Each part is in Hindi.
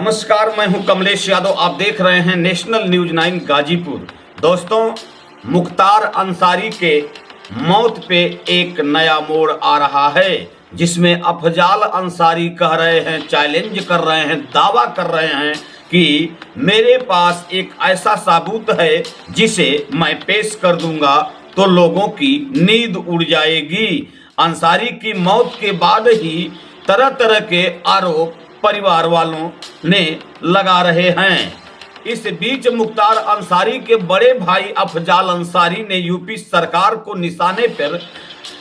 नमस्कार, मैं हूं कमलेश यादव। आप देख रहे हैं नेशनल न्यूज 9 गाजीपुर। दोस्तों, मुख्तार अंसारी के मौत पे एक नया मोड़ आ रहा है, जिसमें अफजाल अंसारी कह रहे हैं, चैलेंज कर रहे हैं, दावा कर रहे हैं कि मेरे पास एक ऐसा सबूत है जिसे मैं पेश कर दूंगा तो लोगों की नींद उड़ जाएगी। अंसारी की मौत के बाद ही तरह तरह के आरोप परिवार वालों ने लगा रहे हैं। इस बीच मुख्तार अंसारी के बड़े भाई अफजाल अंसारी ने यूपी सरकार को निशाने पर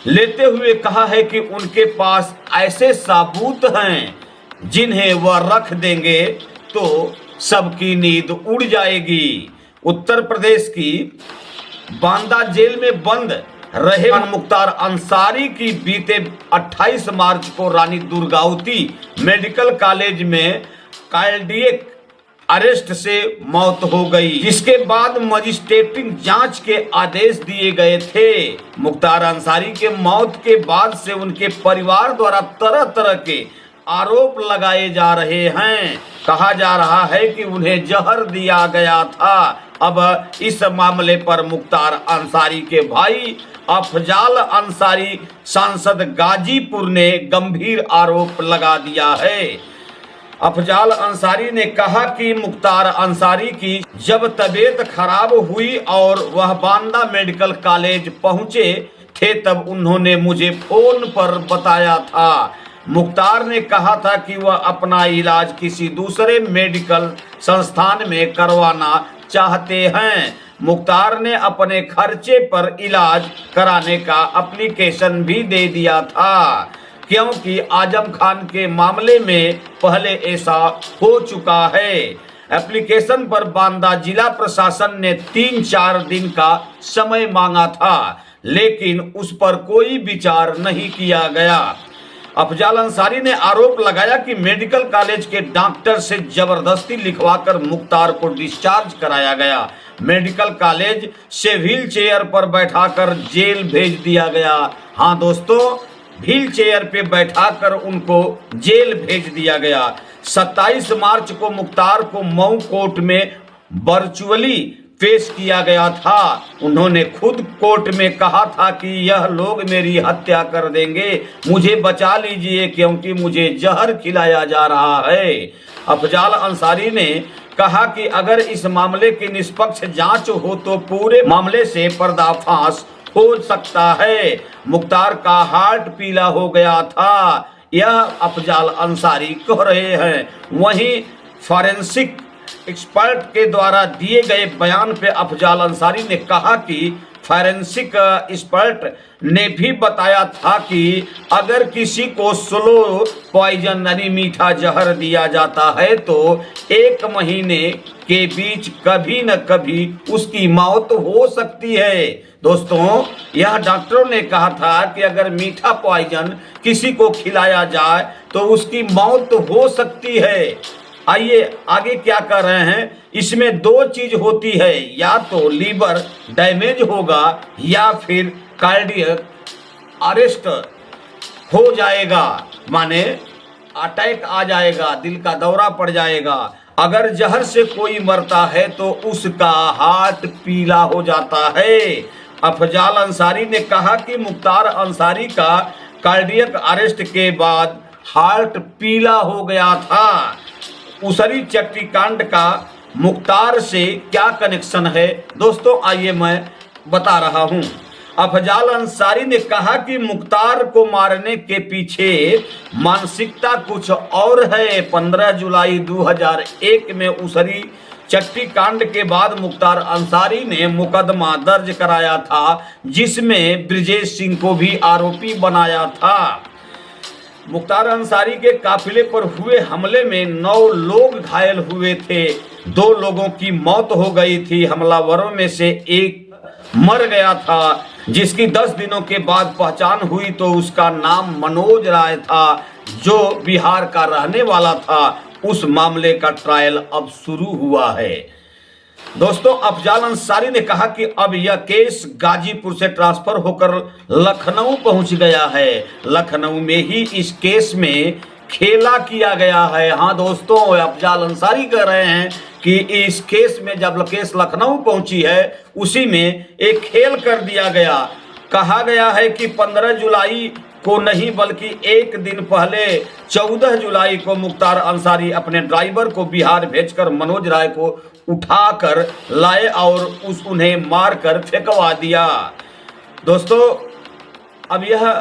लेते हुए कहा है कि उनके पास ऐसे सबूत हैं जिन्हें वह रख देंगे तो सबकी नींद उड़ जाएगी। उत्तर प्रदेश की बांदा जेल में बंद रहे मुख्तार अंसारी की बीते 28 मार्च को रानी दुर्गावती मेडिकल कॉलेज में कार्डियक अरेस्ट से मौत हो गई, जिसके बाद मजिस्ट्रेटिंग जांच के आदेश दिए गए थे। मुख्तार अंसारी के मौत के बाद से उनके परिवार द्वारा तरह तरह के आरोप लगाए जा रहे हैं। कहा जा रहा है कि उन्हें जहर दिया गया था। अब इस मामले पर मुख्तार अंसारी के भाई अफजाल अंसारी सांसद गाजीपुर ने गंभीर आरोप लगा दिया है। अफजाल अंसारी ने कहा कि मुख्तार अंसारी की जब तबीयत खराब हुई और वह बांदा मेडिकल कॉलेज पहुंचे थे, तब उन्होंने मुझे फोन पर बताया था। मुख्तार ने कहा था कि वह अपना इलाज किसी दूसरे मेडिकल संस्थान में करवाना चाहते हैं। मुख्तार ने अपने खर्चे पर इलाज कराने का एप्लीकेशन भी दे दिया था, क्योंकि आजम खान के मामले में पहले ऐसा हो चुका है। एप्लीकेशन पर बांदा जिला प्रशासन ने 3-4 दिन का समय मांगा था, लेकिन उस पर कोई विचार नहीं किया गया। अफजाल अंसारी ने आरोप लगाया कि मेडिकल कॉलेज के डॉक्टर से जबरदस्ती लिखवाकर मुख्तार को डिस्चार्ज कराया गया। मेडिकल कॉलेज से व्हील चेयर पर बैठाकर जेल भेज दिया गया। हाँ दोस्तों, व्हील चेयर पे बैठाकर उनको जेल भेज दिया गया। 27 मार्च को मुख्तार को मऊ कोर्ट में वर्चुअली पेश किया गया था। उन्होंने खुद कोर्ट में कहा था कि यह लोग मेरी हत्या कर देंगे, मुझे बचा लीजिए क्योंकि मुझे जहर खिलाया जा रहा है। अफजाल अंसारी ने कहा कि अगर इस मामले की निष्पक्ष जांच हो तो पूरे मामले से पर्दाफाश हो सकता है। मुख्तार का हार्ट पीला हो गया था, यह अफजाल अंसारी कह रहे हैं। वहीं फॉरेंसिक एक्सपर्ट के द्वारा दिए गए बयान पे अफजाल अंसारी ने कहा कि फॉरेंसिक एक्सपर्ट ने भी बताया था कि अगर किसी को स्लो पॉइजन यानी मीठा जहर दिया जाता है तो 1 महीने के बीच कभी न कभी उसकी मौत हो सकती है। दोस्तों, यह डॉक्टरों ने कहा था कि अगर मीठा पॉइजन किसी को खिलाया जाए तो उसकी मौत हो सकती है। आइए आगे क्या कर रहे हैं। इसमें 2 चीज होती है, या तो लीवर डैमेज होगा या फिर कार्डियक अरेस्ट हो जाएगा, माने अटैक आ जाएगा, दिल का दौरा पड़ जाएगा। अगर जहर से कोई मरता है तो उसका हार्ट पीला हो जाता है। अफजाल अंसारी ने कहा कि मुख्तार अंसारी का कार्डियक अरेस्ट के बाद हार्ट पीला हो गया था। उसरी चट्टी कांड का मुख्तार से क्या कनेक्शन है दोस्तों, आइए मैं बता रहा हूं। अफजाल अंसारी ने कहा कि मुख्तार को मारने के पीछे मानसिकता कुछ और है। 15 जुलाई 2001 में उसरी चट्टी कांड के बाद मुख्तार अंसारी ने मुकदमा दर्ज कराया था, जिसमें ब्रिजेश सिंह को भी आरोपी बनाया था। मुख्तार अंसारी के काफिले पर हुए हमले में 9 लोग घायल हुए थे। 2 लोगों की मौत हो गई थी। हमलावरों में से एक मर गया था, जिसकी 10 दिनों के बाद पहचान हुई तो उसका नाम मनोज राय था, जो बिहार का रहने वाला था। उस मामले का ट्रायल अब शुरू हुआ है। दोस्तों, अफजाल अंसारी ने कहा कि अब यह केस गाजीपुर से ट्रांसफर होकर लखनऊ पहुंच गया है। लखनऊ में ही इस केस में खेला किया गया है। हाँ दोस्तों, अफजाल अंसारी कह रहे हैं कि इस केस में जब केस लखनऊ पहुंची है उसी में एक खेल कर दिया गया। कहा गया है कि 15 जुलाई को नहीं बल्कि एक दिन पहले 14 जुलाई को मुख्तार अंसारी अपने ड्राइवर को बिहार भेजकर मनोज राय को उठाकर लाए और उन्हें मारकर फेंकवा दिया। दोस्तों, अब यह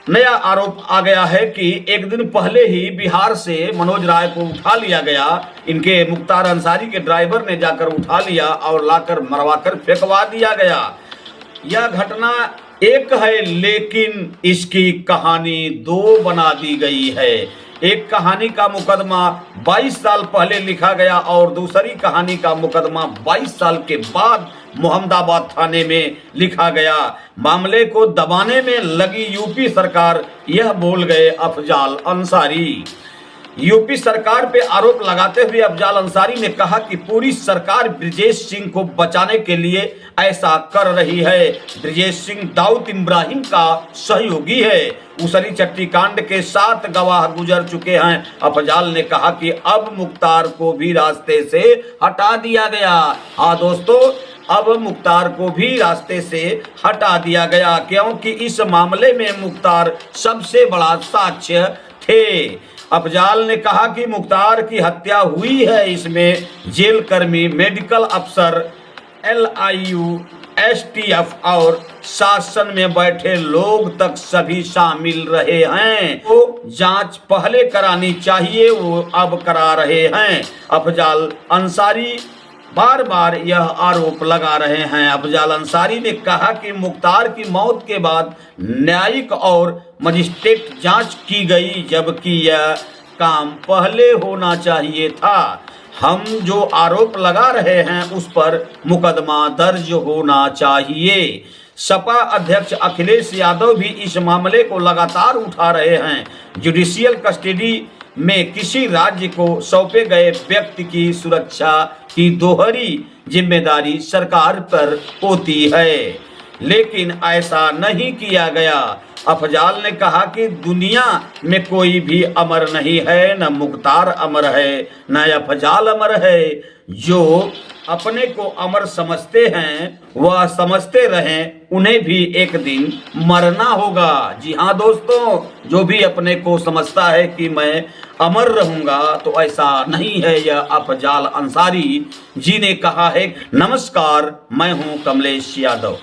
नया आरोप आ गया है कि एक दिन पहले ही बिहार से मनोज राय को उठा लिया गया। इनके मुख्तार अंसारी के ड्राइवर ने जाकर उठा लिया और लाकर मरवाकर फेंकवा दिया गया। यह घटना एक है, लेकिन इसकी कहानी दो बना दी गई है। एक कहानी का मुकदमा 22 साल पहले लिखा गया और दूसरी कहानी का मुकदमा 22 साल के बाद मोहम्मदाबाद थाने में लिखा गया। मामले को दबाने में लगी यूपी सरकार, यह बोल गए अफजाल अंसारी। यूपी सरकार पे आरोप लगाते हुए अफजाल अंसारी ने कहा कि पूरी सरकार ब्रिजेश सिंह को बचाने के लिए ऐसा कर रही है। ब्रिजेश सिंह दाऊद इब्राहिम का सहयोगी है। उसरी चट्टी कांड के 7 गवाह गुजर चुके हैं। अफजाल ने कहा कि अब मुख्तार को भी रास्ते से हटा दिया गया। हाँ दोस्तों, अब मुख्तार को भी रास्ते से हटा दिया गया क्योंकि इस मामले में मुख्तार सबसे बड़ा साक्ष्य थे। अफजाल ने कहा कि मुख्तार की हत्या हुई है, इसमें जेल कर्मी, मेडिकल अफसर, LIU, STF और शासन में बैठे लोग तक सभी शामिल रहे हैं। तो जांच पहले करानी चाहिए, वो अब करा रहे हैं। अफजाल अंसारी बार बार यह आरोप लगा रहे हैं। अफजाल अंसारी ने कहा कि मुख्तार की मौत के बाद न्यायिक और मजिस्ट्रेट जांच की गई, जबकि यह काम पहले होना चाहिए था। हम जो आरोप लगा रहे हैं उस पर मुकदमा दर्ज होना चाहिए। सपा अध्यक्ष अखिलेश यादव भी इस मामले को लगातार उठा रहे हैं। जुडिशियल कस्टडी में किसी राज्य को सौंपे गए व्यक्ति की सुरक्षा की दोहरी जिम्मेदारी सरकार पर होती है, लेकिन ऐसा नहीं किया गया। अफजाल ने कहा कि दुनिया में कोई भी अमर नहीं है, न मुख्तार अमर है, न अफजाल अमर है। जो अपने को अमर समझते हैं वह समझते रहें, उन्हें भी एक दिन मरना होगा। जी हाँ दोस्तों, जो भी अपने को समझता है कि मैं अमर रहूंगा तो ऐसा नहीं है। यह अफजाल अंसारी जी ने कहा है। नमस्कार, मैं हूं कमलेश यादव।